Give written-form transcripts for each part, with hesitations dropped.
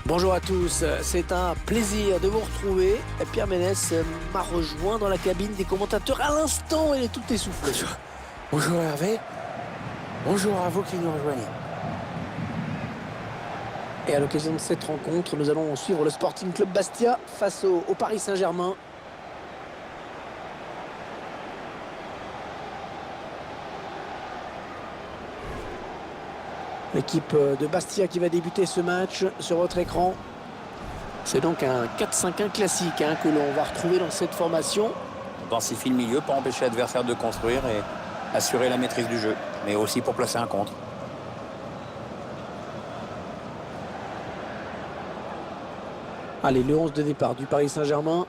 Bonjour à tous, c'est un plaisir de vous retrouver. Pierre Ménès m'a rejoint dans la cabine des commentateurs à l'instant, il est tout essoufflé. Bonjour Hervé, bonjour à vous qui nous rejoignez. Et à l'occasion de cette rencontre, nous allons suivre le Sporting Club Bastia face au Paris Saint-Germain. L'équipe de Bastia qui va débuter ce match sur votre écran. C'est donc un 4-5-1 classique que l'on va retrouver dans cette formation. On densifie le milieu pour empêcher l'adversaire de construire et assurer la maîtrise du jeu, mais aussi pour placer un contre. Allez, le 11 de départ du Paris Saint-Germain.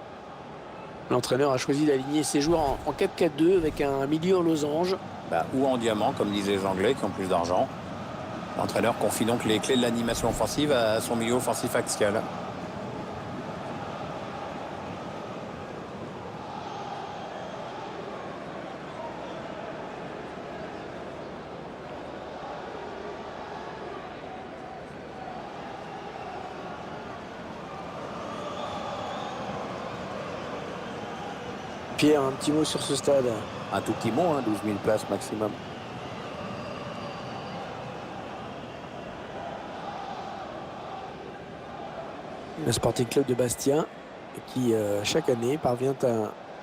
L'entraîneur a choisi d'aligner ses joueurs en 4-4-2 avec un milieu en losange. Ou en diamant, comme disaient les Anglais qui ont plus d'argent. L'entraîneur confie donc les clés de l'animation offensive à son milieu offensif axial. Pierre, un petit mot sur ce stade. Un tout petit mot, 12 000 places maximum. Le Sporting Club de Bastia qui, chaque année, parvient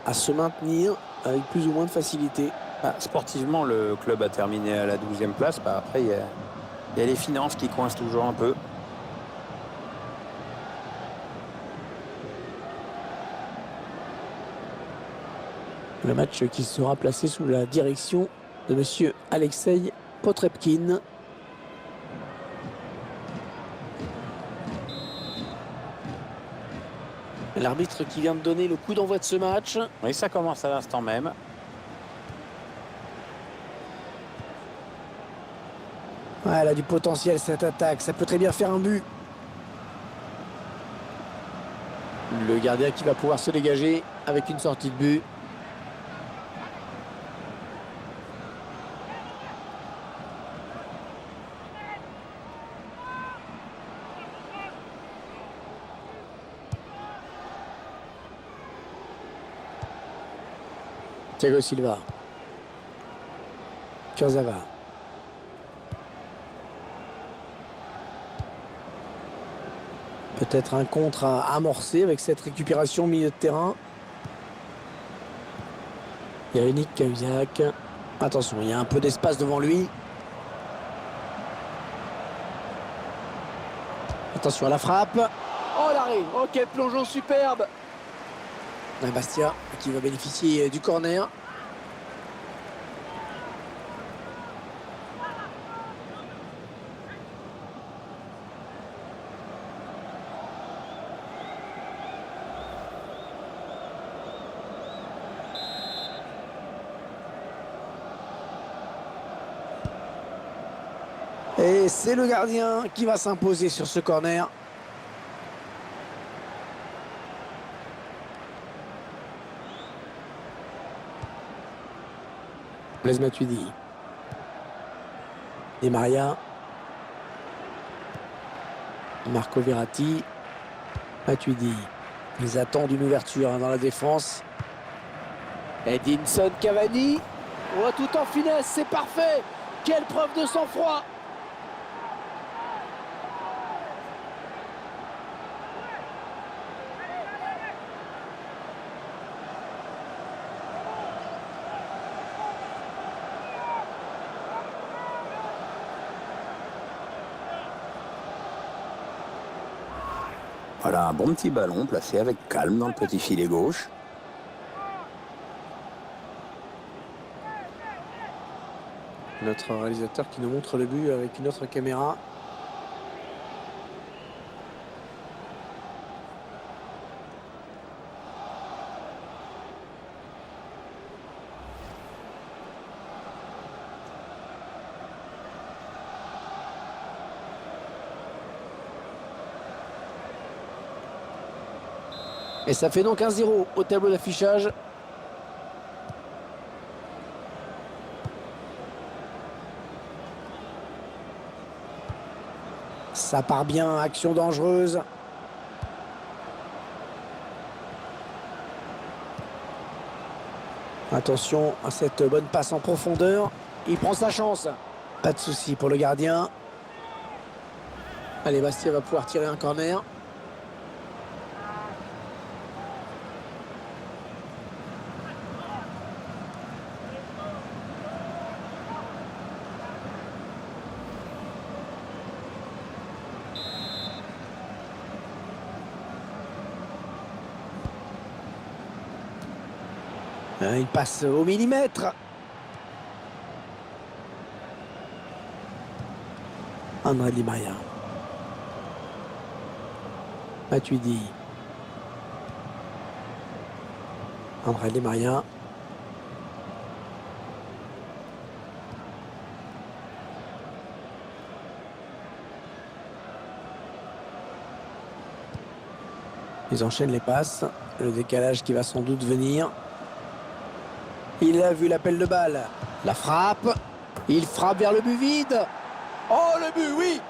à se maintenir avec plus ou moins de facilité. Sportivement, le club a terminé à la 12e place. Après, il y a les finances qui coincent toujours un peu. Le match qui sera placé sous la direction de monsieur Alexei Potrepkin. L'arbitre qui vient de donner le coup d'envoi de ce match. Oui, ça commence à l'instant même. Ouais, elle a du potentiel cette attaque, ça peut très bien faire un but. Le gardien qui va pouvoir se dégager avec une sortie de but. Thiago Silva. Kurzawa. Peut-être un contre à amorcer avec cette récupération au milieu de terrain. Yannick Cahuzac. Attention, il y a un peu d'espace devant lui. Attention à la frappe. Oh, l'arrêt. Oh, quel plongeon superbe. Bastia qui va bénéficier du corner. Et c'est le gardien qui va s'imposer sur ce corner. Blaise Matuidi. Di Maria. Marco Verratti. Matuidi. Ils attendent une ouverture dans la défense. Edinson Cavani. Oh, tout en finesse, c'est parfait. Quelle preuve de sang-froid. Voilà, un bon petit ballon placé avec calme dans le petit filet gauche. Notre réalisateur qui nous montre le but avec une autre caméra. Et ça fait donc 1-0 au tableau d'affichage. Ça part bien, action dangereuse. Attention à cette bonne passe en profondeur. Il prend sa chance. Pas de souci pour le gardien. Allez, Bastia va pouvoir tirer un corner. Il passe au millimètre. André Di Maria. Matuidi. André Di Maria. Ils enchaînent les passes. Le décalage qui va sans doute venir. Il a vu l'appel de balle. La frappe. Il frappe vers le but vide. Oh, le but, oui!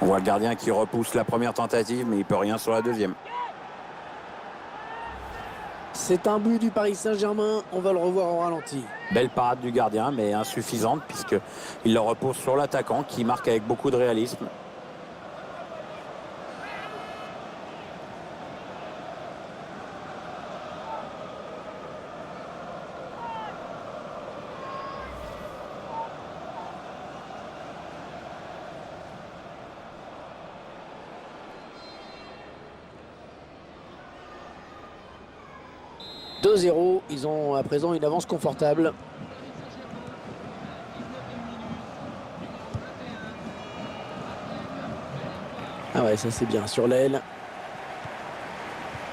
On voit le gardien qui repousse la première tentative, mais il peut rien sur la deuxième. C'est un but du Paris Saint-Germain. On va le revoir au ralenti. Belle parade du gardien, mais insuffisante, puisqu'il le repose sur l'attaquant qui marque avec beaucoup de réalisme. « 2-0, ils ont à présent une avance confortable. Ah ouais, ça c'est bien, sur l'aile.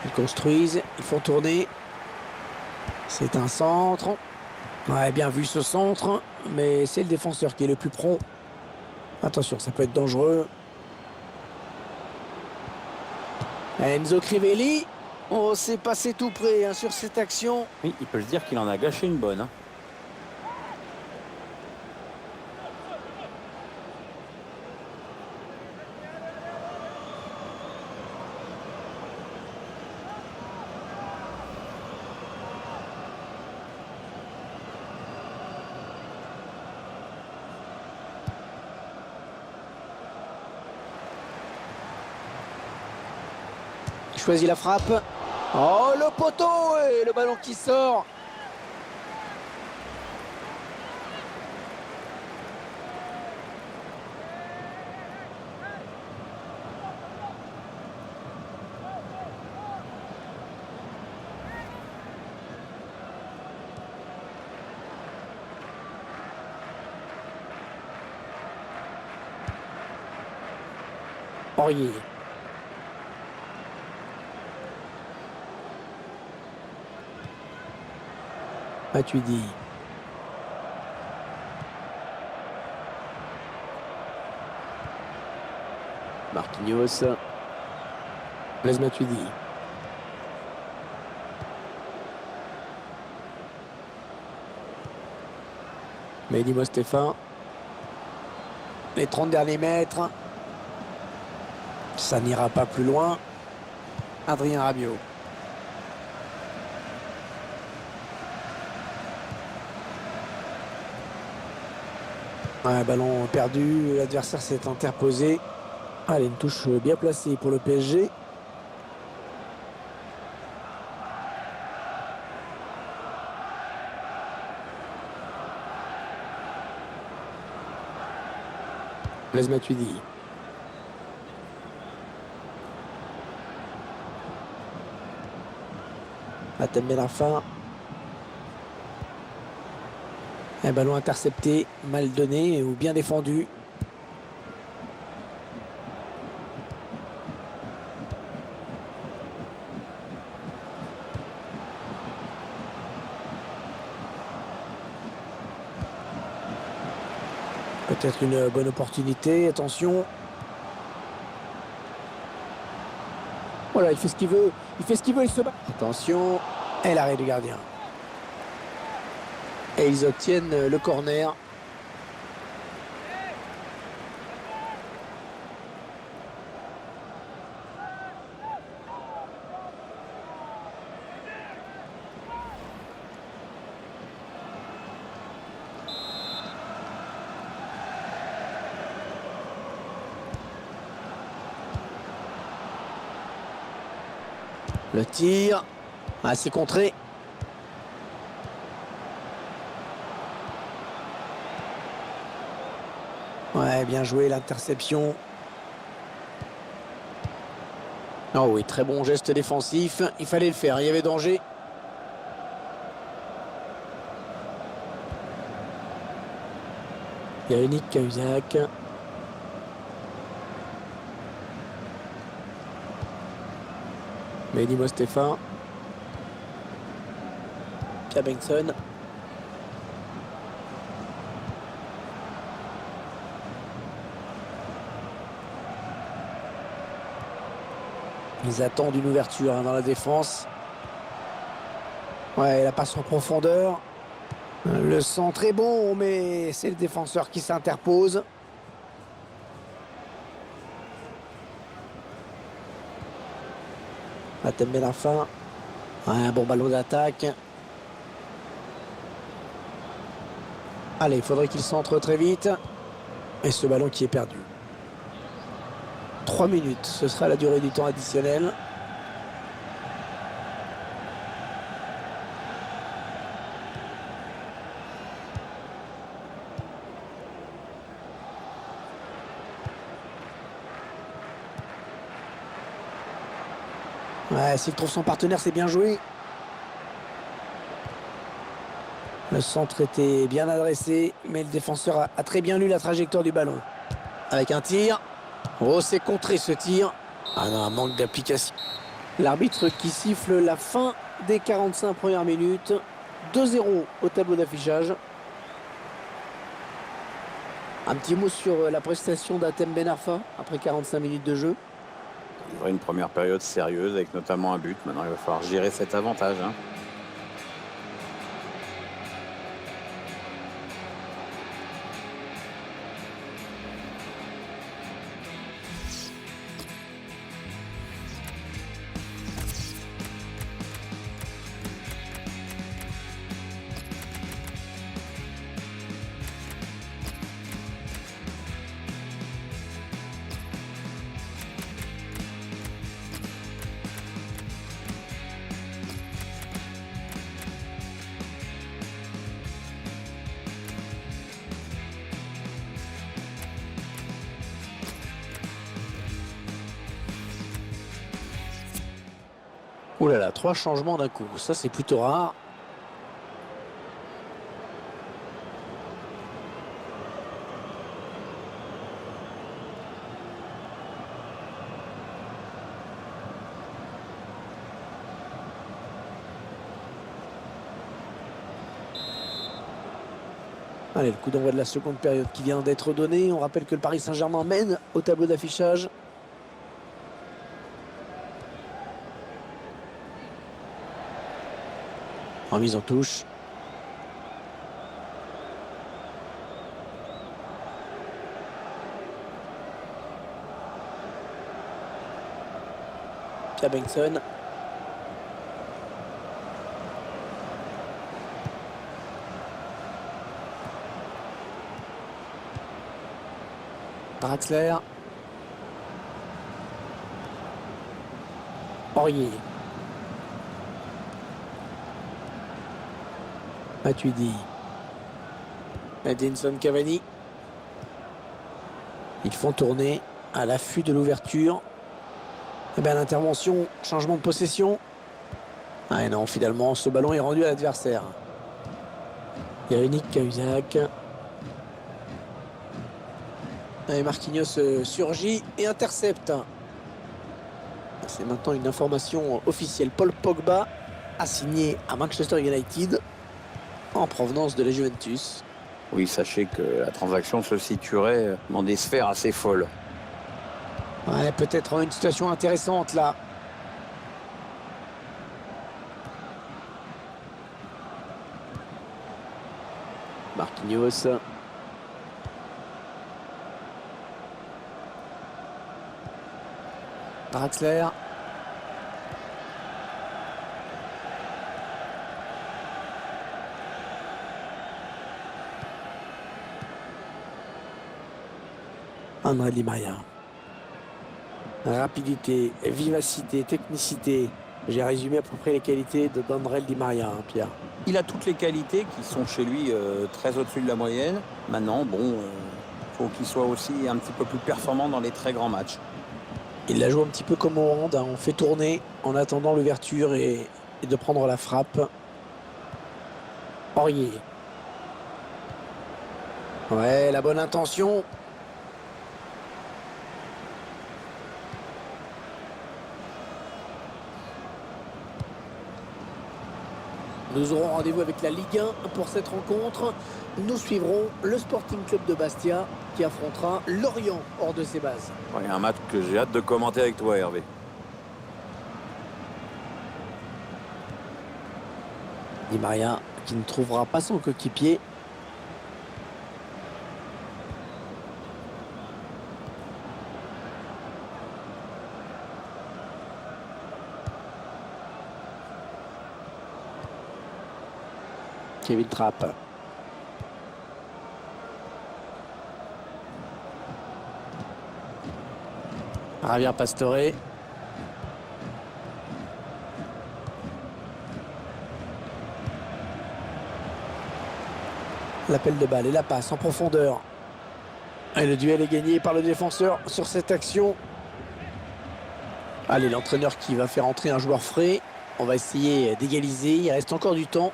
Ils construisent, ils font tourner. C'est un centre. Ouais, bien vu ce centre, mais c'est le défenseur qui est le plus prompt. Attention, ça peut être dangereux. Enzo Crivelli. Oh, c'est passé tout près hein, sur cette action. Oui, il peut se dire qu'il en a gâché une bonne. Il choisit la frappe. Oh, le poteau et le ballon qui sort. Aurier. Matuidi. Marquinhos. Blaise Matuidi. Mehdi Mostefa. Les 30 derniers mètres. Ça n'ira pas plus loin. Adrien Rabiot. Un ballon perdu, l'adversaire s'est interposé. Allez, une touche bien placée pour le PSG. Blaise Matuidi. Atem Benarfa. Un ballon intercepté, mal donné ou bien défendu. Peut-être une bonne opportunité, attention. Voilà, il fait ce qu'il veut, il se bat. Attention, et l'arrêt du gardien. Et ils obtiennent le corner. Le tir. Ah, c'est contré. Ouais, bien joué l'interception. Oh oui, très bon geste défensif. Il fallait le faire, il y avait danger. Yannick Cahuzac. Mehdi Mostefa. Pierre Benson. Ils attendent une ouverture dans la défense. Ouais, la passe en profondeur. Le centre est bon, mais c'est le défenseur qui s'interpose. Hatem Ben Arfa. Ouais, un bon ballon d'attaque. Allez, il faudrait qu'il centre très vite. Et ce ballon qui est perdu. 3 minutes, ce sera la durée du temps additionnel. Ouais, s'il trouve son partenaire, c'est bien joué. Le centre était bien adressé, mais le défenseur a très bien lu la trajectoire du ballon. Avec un tir. Oh, c'est contré ce tir. Ah non, un manque d'application. L'arbitre qui siffle la fin des 45 premières minutes. 2-0 au tableau d'affichage. Un petit mot sur la prestation d'Hatem Ben Arfa après 45 minutes de jeu. Il y aura une première période sérieuse avec notamment un but. Maintenant, il va falloir gérer cet avantage. Ouh là là, 3 changements d'un coup. Ça, c'est plutôt rare. Allez, le coup d'envoi de la seconde période qui vient d'être donné. On rappelle que le Paris Saint-Germain mène au tableau d'affichage. En mise en touche. Pierre Benson. Draxler. Aurier. Matuidi. Edinson Cavani. Ils font tourner à l'affût de l'ouverture. Et bien l'intervention, changement de possession. Ah et non, finalement, ce ballon est rendu à l'adversaire. Yannick Cahuzac. Et Marquinhos surgit et intercepte. C'est maintenant une information officielle. Paul Pogba a signé à Manchester United en provenance de la Juventus. Oui, sachez que la transaction se situerait dans des sphères assez folles. Ouais, peut-être une situation intéressante là. Marquinhos. Draxler. André Di Maria. Rapidité, vivacité, technicité. J'ai résumé à peu près les qualités de d'André Di Maria, hein, Pierre. Il a toutes les qualités qui sont chez lui très au-dessus de la moyenne. Maintenant, bon, faut qu'il soit aussi un petit peu plus performant dans les très grands matchs. Il la joue un petit peu comme au hand, hein. On fait tourner en attendant l'ouverture et de prendre la frappe. Aurier. Ouais, la bonne intention. Nous aurons rendez-vous avec la Ligue 1 pour cette rencontre. Nous suivrons le Sporting Club de Bastia qui affrontera Lorient hors de ses bases. Ouais, un match que j'ai hâte de commenter avec toi, Hervé. Di Maria qui ne trouvera pas son coéquipier. Kevin Trapp. Javier Pastore. L'appel de balle et la passe en profondeur. Et le duel est gagné par le défenseur sur cette action. Allez, l'entraîneur qui va faire entrer un joueur frais. On va essayer d'égaliser. Il reste encore du temps.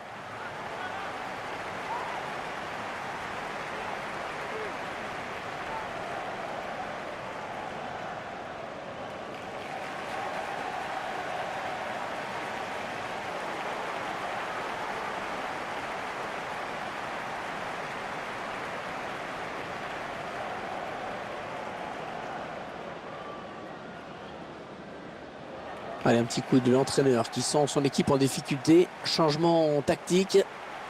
Allez, un petit coup de l'entraîneur qui sent son équipe en difficulté. Changement tactique.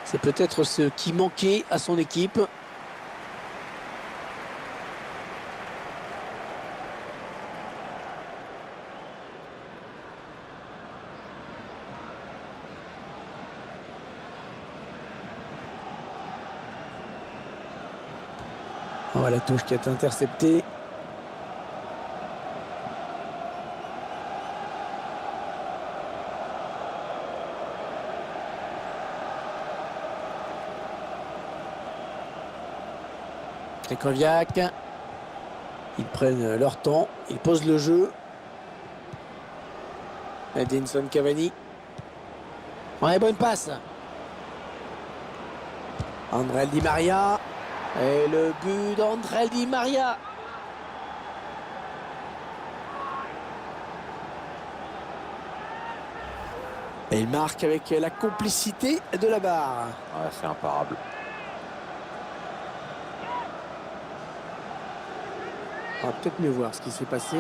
C'est peut-être ce qui manquait à son équipe. Voilà, la touche qui est interceptée. Krychowiak. Ils prennent leur temps. Ils posent le jeu. Edinson Cavani. Ouais, bonne passe. André Di Maria. Et le but d'André Di Maria. Et il marque avec la complicité de la barre. Ouais, c'est imparable. On va peut-être mieux voir ce qui s'est passé.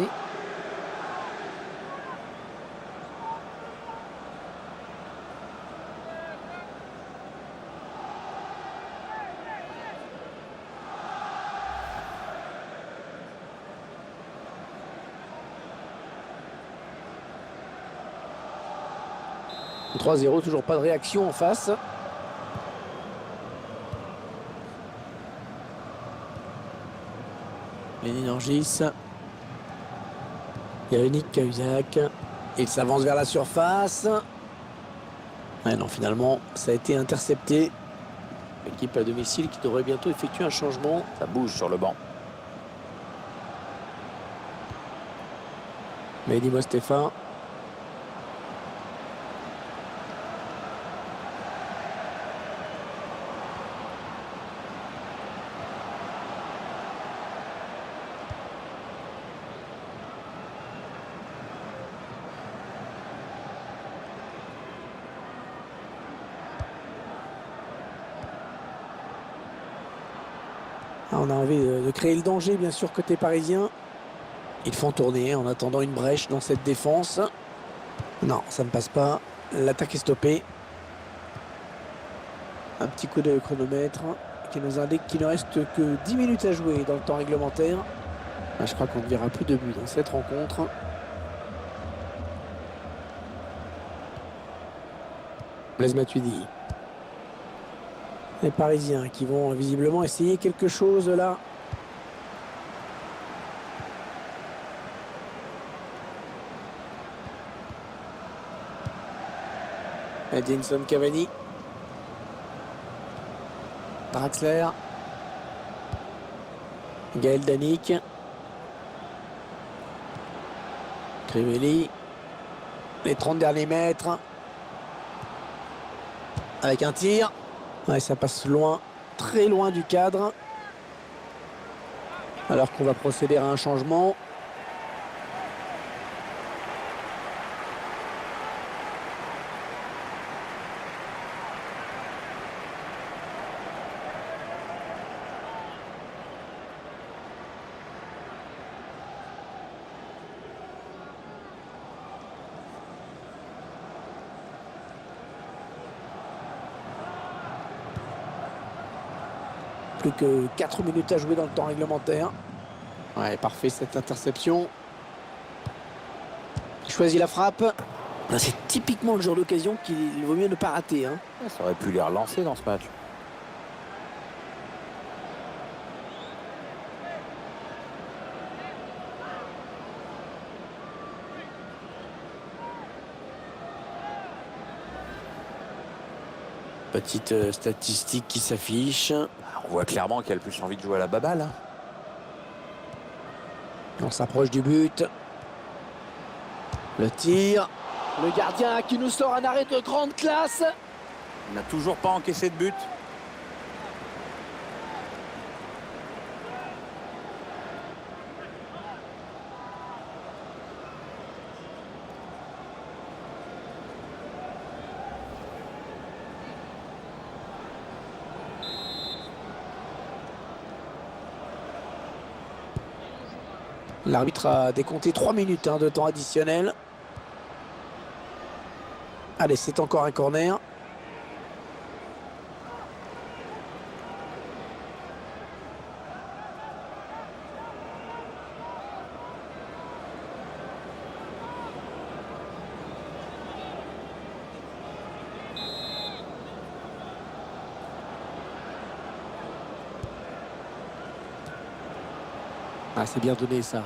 « 3-0, toujours pas de réaction en face. » Lénine Orgis. Yannick Cahuzac. Il s'avance vers la surface. Ouais, non, finalement, ça a été intercepté. L'équipe à domicile qui devrait bientôt effectuer un changement. Ça bouge sur le banc. Mehdi Mostefa. On a envie de créer le danger, bien sûr, côté parisien. Ils font tourner en attendant une brèche dans cette défense. Non, ça ne passe pas. L'attaque est stoppée. Un petit coup de chronomètre qui nous indique qu'il ne reste que 10 minutes à jouer dans le temps réglementaire. Je crois qu'on ne verra plus de but dans cette rencontre. Blaise Matuidi. Les Parisiens qui vont visiblement essayer quelque chose là. Edinson Cavani. Draxler. Gaël Danic. Crivelli. Les 30 derniers mètres. Avec un tir. Ouais, ça passe loin, très loin du cadre. Alors qu'on va procéder à un changement. Plus que 4 minutes à jouer dans le temps réglementaire. Ouais, parfait cette interception. Il choisit la frappe. C'est typiquement le genre d'occasion qu'il vaut mieux ne pas rater. Hein. Ça aurait pu les relancer dans ce match. Petite statistique qui s'affiche. On voit clairement qu'il a le plus envie de jouer à la baballe. On s'approche du but. Le tir. Le gardien qui nous sort un arrêt de grande classe. Il n'a toujours pas encaissé de but. L'arbitre a décompté 3 minutes de temps additionnel. Allez, c'est encore un corner. Ah, c'est bien donné ça.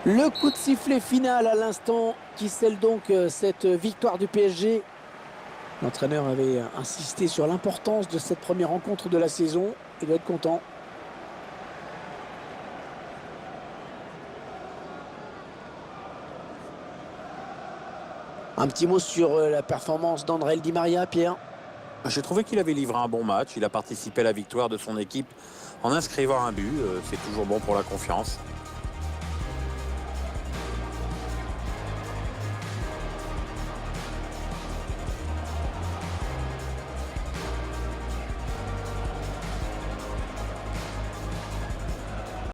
Le coup de sifflet final à l'instant qui scelle donc cette victoire du PSG. L'entraîneur avait insisté sur l'importance de cette première rencontre de la saison. Il doit être content. Un petit mot sur la performance d'André Di Maria, Pierre. J'ai trouvé qu'il avait livré un bon match. Il a participé à la victoire de son équipe en inscrivant un but. C'est toujours bon pour la confiance.